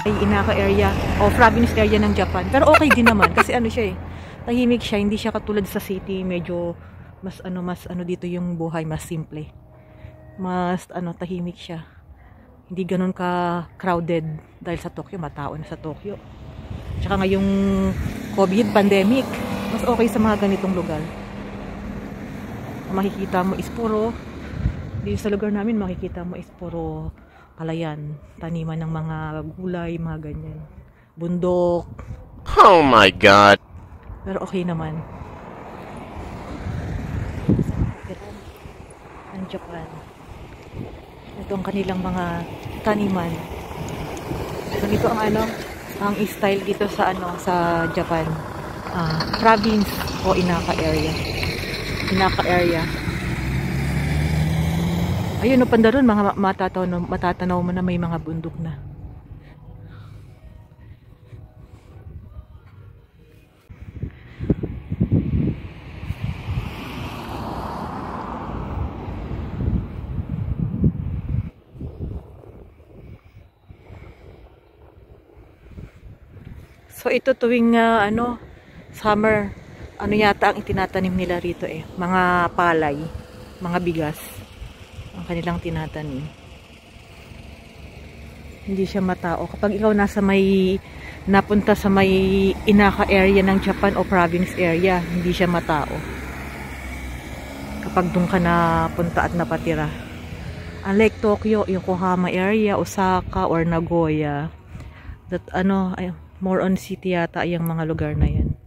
Ay, Inaka area o province area ng Japan. Pero okay din naman kasi ano siya eh. Tahimik siya, hindi siya katulad sa city, medyo mas ano dito yung buhay, mas simple. Mas tahimik siya. Hindi ganoon ka crowded dahil sa Tokyo, matao na sa Tokyo. Tsaka ngayong COVID pandemic, mas okay sa mga ganitong lugar. Makikita mo is puro, dito sa lugar namin makikita mo is puro palayan, taniman ng mga gulay, mga ganyan, bundok. Oh my God! Pero okay naman. Ang Japan, ito ang kanilang mga taniman. Ganito ang ang style dito sa sa Japan, province o Inaka area. Ayun, panda ron, mga matatanaw mo na may mga bundok na. So ito tuwing summer, yata ang itinatanim nila rito eh, mga palay, mga bigas ang kanilang tinatanim. Hindi siya matao. Kapag ikaw napunta sa may Inaka area ng Japan o province area, hindi siya matao. Kapag doon ka napunta at napatira. Unlike Tokyo, Yokohama area, Osaka or Nagoya, that more on city yata yung mga lugar na yan.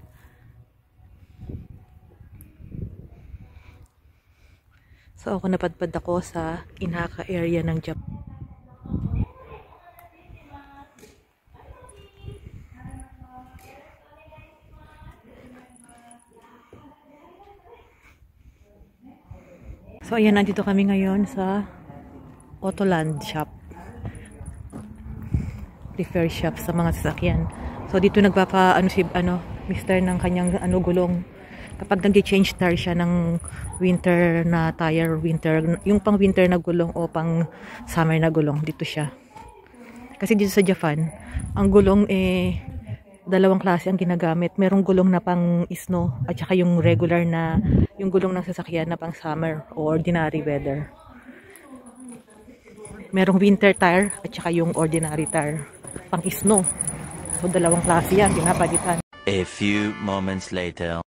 So ako napadpad ako sa Inaka area ng Japan. So ayan, nandito kami ngayon sa Autoland shop. Repair shop sa mga sasakyan. So dito mister ng kanyang gulong. Kapag nag-change tire siya ng winter na tire, yung pang winter na gulong o pang summer na gulong, dito siya. Kasi dito sa Japan, ang gulong dalawang klase ang ginagamit. Merong gulong na pang snow at saka yung regular na yung gulong ng sasakyan na pang summer o ordinary weather. Merong winter tire at saka yung ordinary tire pang snow. So dalawang klase yan, pinapalitan. A few moments later.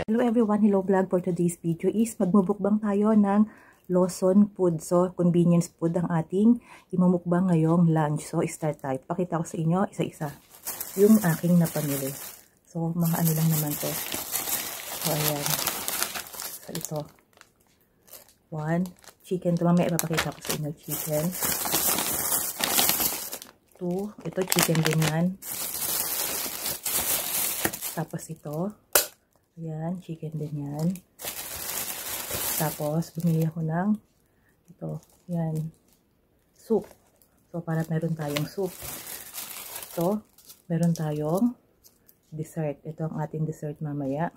Hello everyone, hello vlog. For today's video is magmumukbang tayo ng Lawson food. So convenience food ang ating imumukbang ngayong lunch. So start tayo. Pakita ko sa inyo isa-isa yung aking napamili. So mga lang naman to. So ayan. So ito. 1, chicken. Ito mamaya ipapakita ko sa inyo, chicken. 2, ito chicken din yan. Tapos ito. Ayan, chicken din yan. Tapos, bumili ako ng ito, yan, soup. So, para meron tayong soup. Ito, meron tayong dessert. Ito ang ating dessert mamaya.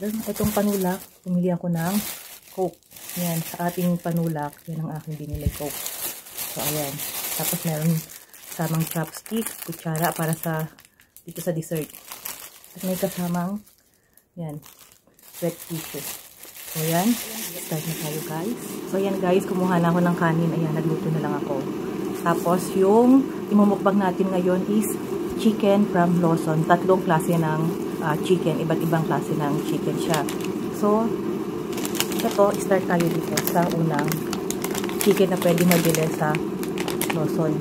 Then, itong panulak, bumili ako ng Coke. Yan, sa ating panulak, yan ang aking binili, Coke. So, ayan. Tapos, meron kasamang chopstick, kutsara para dito sa dessert. At may kasamang yan, wet tissue. So, yan. Start na tayo, guys. So, yan, guys. Kumuha na ako ng kanin. Ayan, nagluto na lang ako. Tapos, yung imumukbang natin ngayon is chicken from Lawson. Tatlong klase ng chicken. Iba't ibang klase ng chicken siya. So, ito, start tayo dito sa unang chicken na pwede mabili sa Lawson.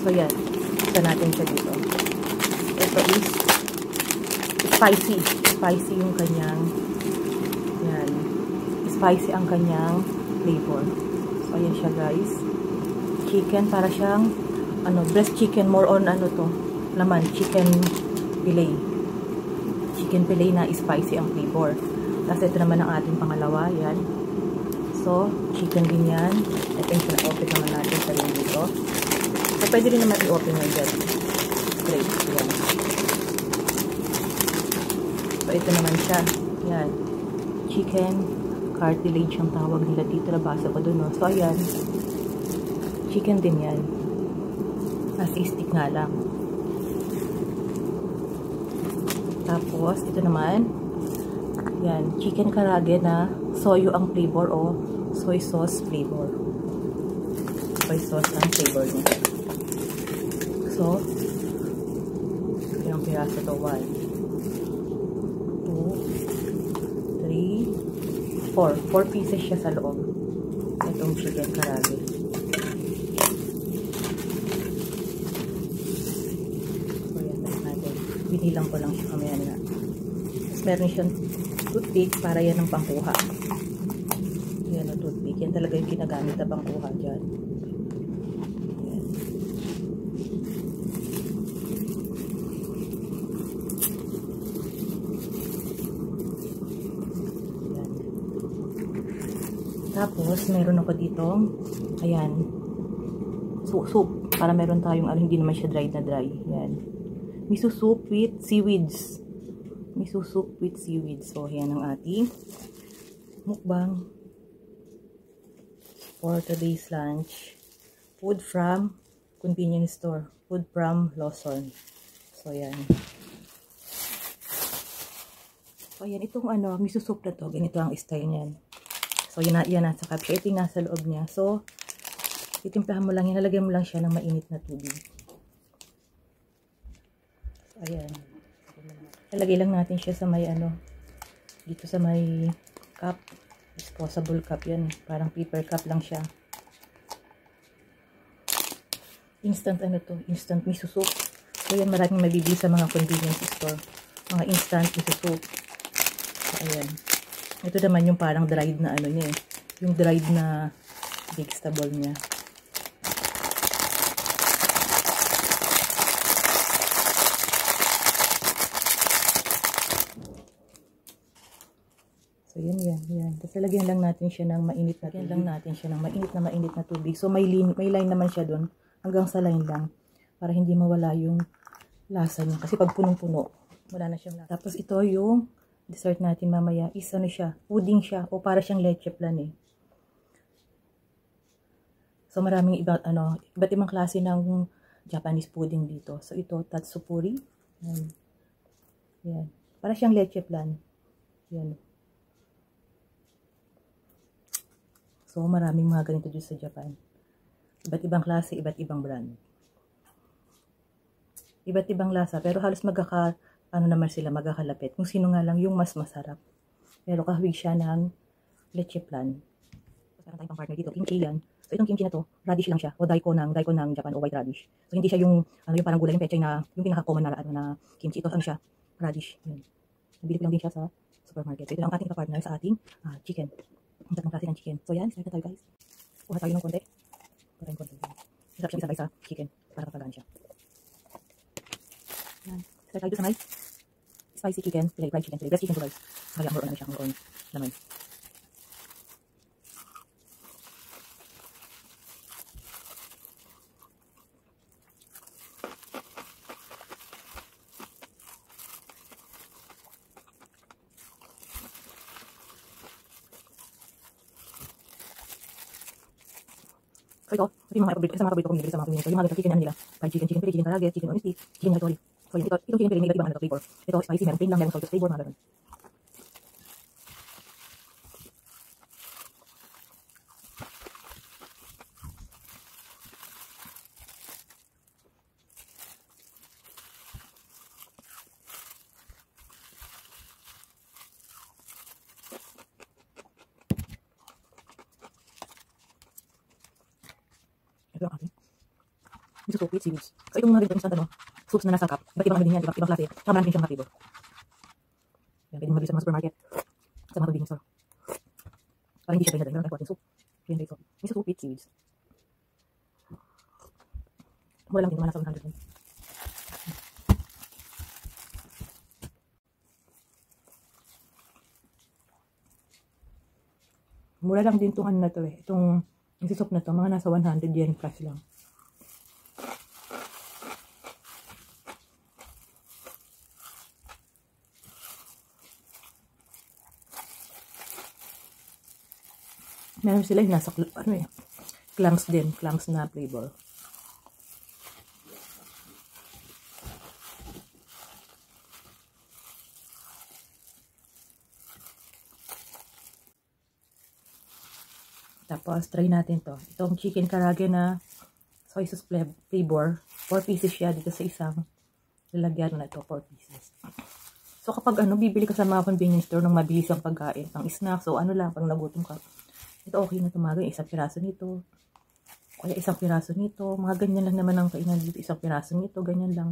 So, yan. Isa natin siya dito. Ito is spicy. Spicy yung kanyang, yan. Spicy ang kanyang flavor. So, ayan siya guys. Chicken, para siyang, breast chicken, more on, laman, chicken fillet. Chicken fillet na spicy ang flavor. Tapos, ito naman ang ating pangalawa, yan. So, chicken din yan. Ito yung pina-open naman natin sa rin dito. So, pwede rin naman i-open yan dyan. Straight, yan. So, ito naman siya. Yan. Chicken cartilage ang tawag nila dito. Nabasa ko dun, no? So, ayan. Chicken din yan. Nasi-stick nga lang. Tapos, ito naman. Yan. Chicken karage na soyo ang flavor o soy sauce flavor. Soy sauce ang flavor niya. So, ilang piraso to? 1, 2, 3, 4. 4 pieces siya sa loob. Itong chicken karage. So, yan. Natin. Binilang ko lang siya kamaya na. Tapos, meron siyang toothpick para yan ang pangkuha. Yan ang toothpick. Yan talaga yung ginagamit na pangkuha dyan. Yan. Yan. Tapos, meron ako ditong, ayan, soup. Para meron tayong, hindi naman siya dried na dry. Yan. Miso soup with seaweeds. Miso soup with seaweeds. So, yan ang ating mukbang for today's lunch. Food from convenience store. Food from Lawson. So, yan. So, yan. Itong miso soup na to. Ganito ang style niyan. So, yan nasa capture. Ito yung nasa loob niya. So, titimplahan mo lang yan. Nalagyan mo lang siya ng mainit na tubig. So, ayan. Nalagay lang natin siya sa may dito sa may cup. Disposable cup yan. Parang paper cup lang siya. Instant to? Instant miso soup. So yan, maraming mabibili sa mga convenience store. Mga instant miso soup. So ayan. Ito naman yung parang dried na niya eh. Yung dried na vegetable niya. So, yan. Tapos, lagyan lang natin siya ng mainit na tubig. Mainit na tubig. So, may line naman siya doon. Hanggang sa line lang. Para hindi mawala yung lasa niya. Kasi pag punong-puno, wala na siyang lasa. Tapos, ito yung dessert natin mamaya. Is siya? Pudding siya. O para siyang leche plan eh. So, maraming iba't ibang klase ng Japanese pudding dito. So, ito, tatsupuri. Yan. Para siyang leche plan. Yan. So, maraming mga ganito dito sa Japan. Iba't ibang klase, iba't ibang brand. Iba't ibang lasa, pero halos naman sila, magkakalapit. Kung sino nga lang yung mas masarap. Pero kahawig siya ng leche plan. Meron tayong pang partner dito, kimchi yan. So, itong kimchi na to, radish lang siya, o daiko ng Japan, o white radish. So, hindi siya yung, yung parang gulay, yung pechay na, yung pinaka-common na kimchi. Ito, siya, radish. Yan. Nabili ko lang din siya sa supermarket. So, ito lang ang ating partner sa ating chicken. Ang tatlong klase ng chicken. So, yan. Start na tayo, guys. Kuha tayo ng konti. Kuha tayong konti. Sarap siya isabay sa chicken. Para kapagaan siya. Yan. Start tayo sa may spicy chicken. Fried chicken. Breast chicken to, guys. Kaya more on siya. More on laman. So ito yung mga paborito kong nilagay sa mga convenience store. Yung mga ganito chicken nila. Fried chicken, chicken fillet, chicken karage, chicken on stick, chicken yakitori. So yan, itong chicken fillet may iba't ibang flavor. Ito spicy, meron plain lang, meron salted flavor, mga ganun. Ito ang ating miso soup with seaweeds. So itong mga ganito instant soups na nasa cup, iba't ibang ano din yan, ibang klase. Tsaka marami din siyang flavor. Yan, pwede mo mabili sa mga supermarket, sa mga convenience store. Para hindi siya dry na dry, meron tayong soup. Yan dito. Miso soup with seaweeds. Mura lang din, mga nasa 100 din. Mura lang din itong ano na to eh. Itong soup na to, mga nasa 100 yen plus lang. Meron sila yung nasa, ano eh, clams din, clams na flavor. Tapos, try natin to. Itong chicken karage na soy sauce flavor. 4 pieces siya dito sa isang lalagyan na ito. 4 pieces. So, kapag bibili ka sa mga convenience store ng mabilis ang pagkain, pang snacks, so ano lang, pag nagutom ka. Ito okay na tumaga. Isang piraso nito. Kaya isang piraso nito. Mga ganyan lang naman ang kainan dito. Isang piraso nito. Ganyan lang.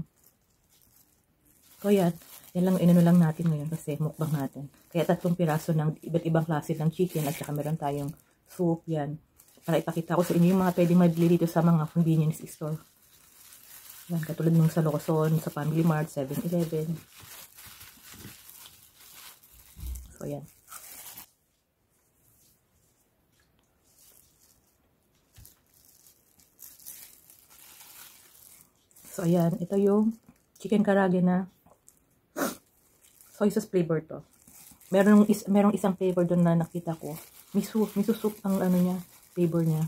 So, yan. Yan lang, inano lang natin ngayon kasi mukbang natin. Kaya 3 piraso ng iba't ibang klase ng chicken at saka meron tayong soup, yan. Para ipakita ko sa inyo yung mga pwedeng mabili dito sa mga convenience store. Yan, katulad nung sa Locson, sa Family Mart, 7-Eleven. So, yan. So, ayan. Ito yung chicken karage na soy sauce flavor to. Merong isang flavor doon na nakita ko. Miso soup ang ano niya, flavor niya.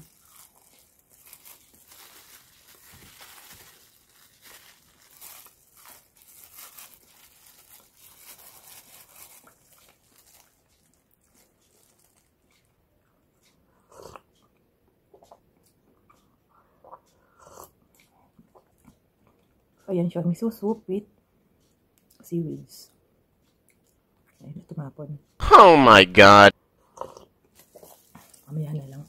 So, ayan siya. Miso soup with seaweeds. Ayan, tumapon. Oh my God. Mamaya na lang.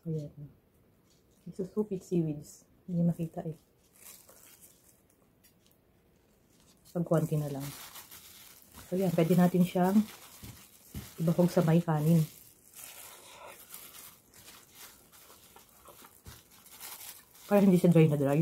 So, yan. Miso soup with seaweeds. Hindi makita eh. Pag-konti na lang. So, yan. Pwede natin siyang ibahog sa may kanin. Para hindi siya dry na dry.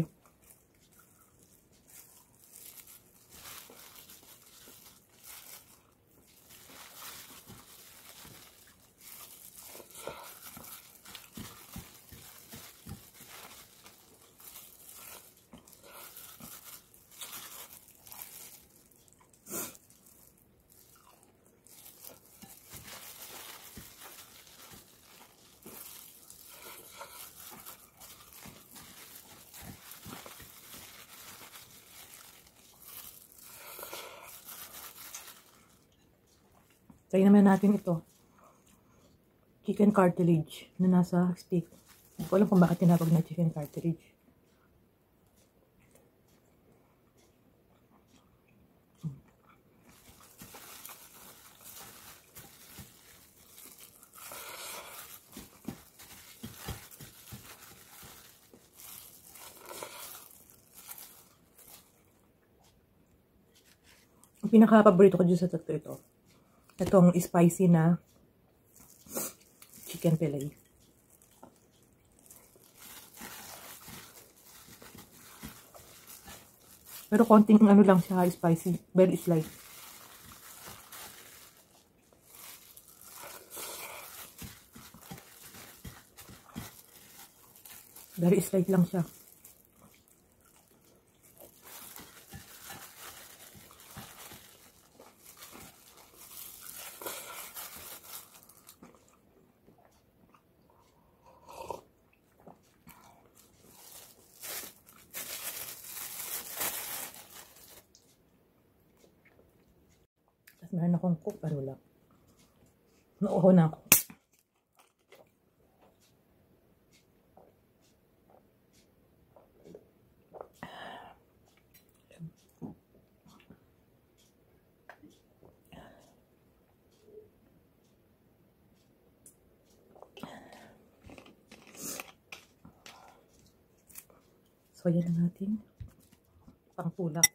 Try naman natin ito. Chicken cartilage na nasa stick. Hindi ko alam kung bakit tinawag na chicken cartilage. Ang pinaka-paborito ko dyan sa tatlo ito. Itong spicy na chicken fillet. Pero konting ano lang siya, spicy. Very slight. Very slight lang siya. Meron akong cook, pero lang. Nauho na ako. So, yan ang ating pangtulak.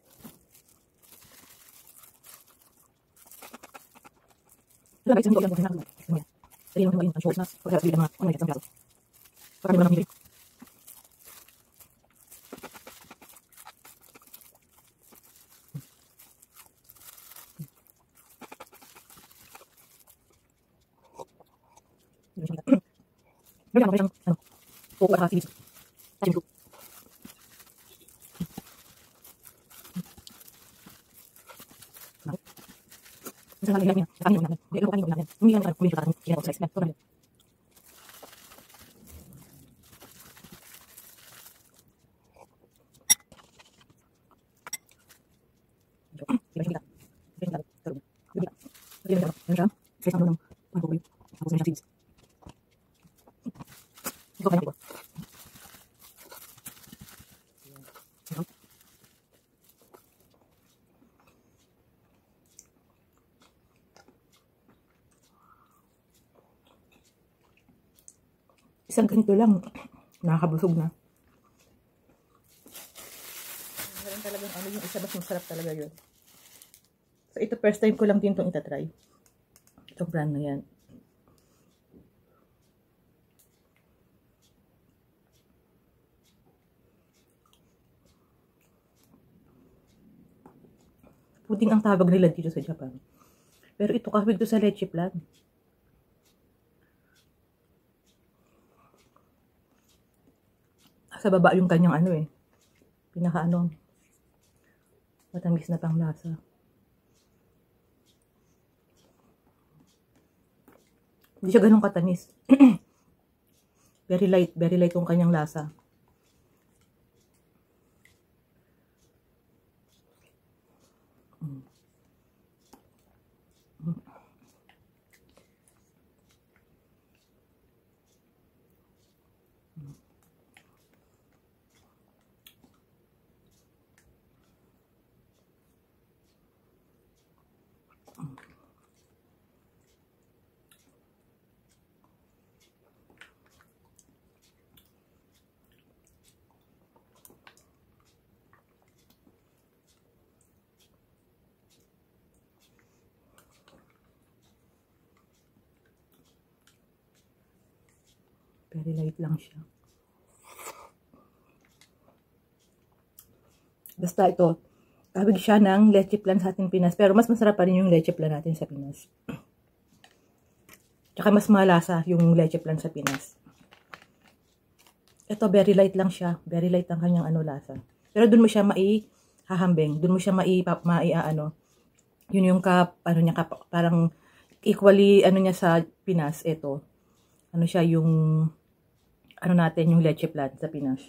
Wala guys, hindi ko alam kung ano. Dali naman yung shorts na. Pagkakabili ng mga ano may katsang plato. Pagkakabili naman ng hili. Bili naman siyang ano. Coco at seeds. At yung fruit. Minsan lang nilagay niya. Kanin yung namin. Hindi, kanin yung namin. Hindi lang yung siya katong sinako sa size. Ito namin. Diba siya kita? Diba siya kita? Diba siya? Diba siya? Diba siya? Size ang ng pangkukulit. Tapos na siya seeds. Ito kanin ko. Isang ganito lang, nakakabusog na. Meron talagang ano yung isa, mas masarap talaga yun. So ito first time ko lang din itong itatry. Itong brand na yan. Puding ang tawag nila dito sa Japan. Pero ito kahit ito sa leche plan. Sa baba yung kanyang ano eh. Pinaka ano. Matamis na panglasa. Hindi siya ganun katamis. Very light yung kanyang lasa. Very light lang siya. Basta ito, tawag siya ng leche plan sa ating Pinas. Pero mas masarap pa rin yung leche plan natin sa Pinas. Tsaka mas malasa yung leche plan sa Pinas. Ito, very light lang siya. Very light ang kanyang ano, lasa. Pero dun mo siya maihahambing. Dun mo siya ano. Yun yung ano niya, parang equally, ano niya sa Pinas, ito. Ano siya, yung, ano natin, yung leche plan sa Pinas.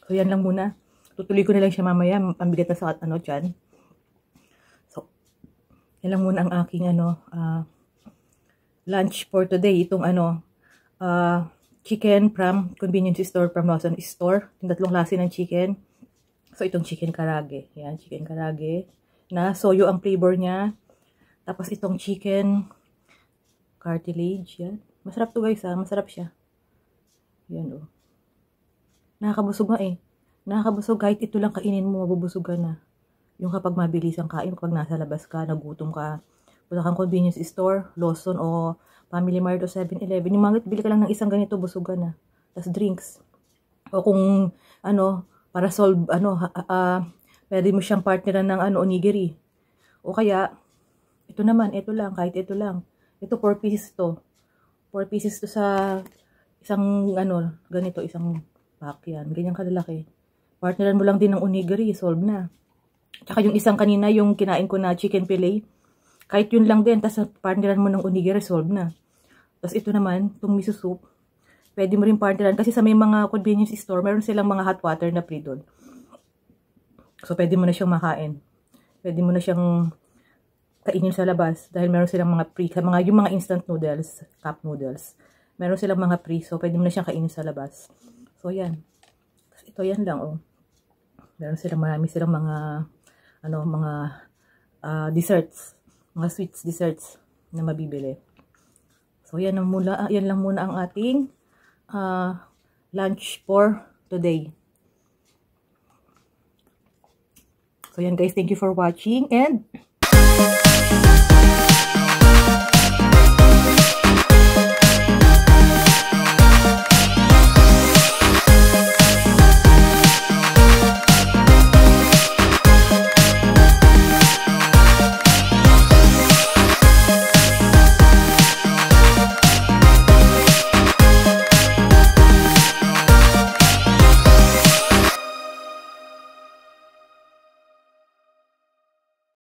So, yan lang muna. Tutuloy ko na lang siya mamaya. Pambigat na sa ano dyan. So, yan lang muna ang aking ano, lunch for today. Itong ano, chicken from convenience store from Lawson Store. Yung tatlong klase ng chicken. So, itong chicken karage. Yan, chicken karage. Na soyo ang flavor niya. Tapos, itong chicken cartilage. Yan. Masarap to guys ha. Masarap siya. Yan oh. Nakakabusog nga eh. Nakakabusog kahit ito lang kainin mo, mabubusog ka na. Yung kapag mabilis ang kain, kapag nasa labas ka, nagutom ka, punta kang convenience store, Lawson o Family Mart o 7-Eleven. Yung mga bili ka lang ng isang ganito, busog ka na. Tapos drinks. O kung ano, para solve, ano, pwede mo siyang partneran ng ano, onigiri. O kaya, ito naman, ito lang, kahit ito lang. Ito 4 pieces to. 4 pieces to sa isang ano, ganito, isang pack yan. Ganyan kalalaki. Partneran mo lang din ng onigiri, solve na. Tsaka yung isang kanina, yung kinain ko na chicken fillet, kahit yun lang din, tapos partneran mo ng onigiri, solve na. Tapos ito naman, itong miso soup, pwede mo rin partneran, kasi sa may mga convenience store, meron silang mga hot water na free doon. So, pwede mo na siyang makain. Pwede mo na siyang kainin sa labas, dahil meron silang mga free, yung mga instant noodles, cup noodles, meron silang mga free, so pwede mo na siyang kainin sa labas. So, yan. Ito, yan lang, oh. Meron silang marami silang mga, ano, mga desserts. Mga sweets, desserts. na mabibili. So, yan lang muna ang ating lunch for today. So, yan guys, thank you for watching and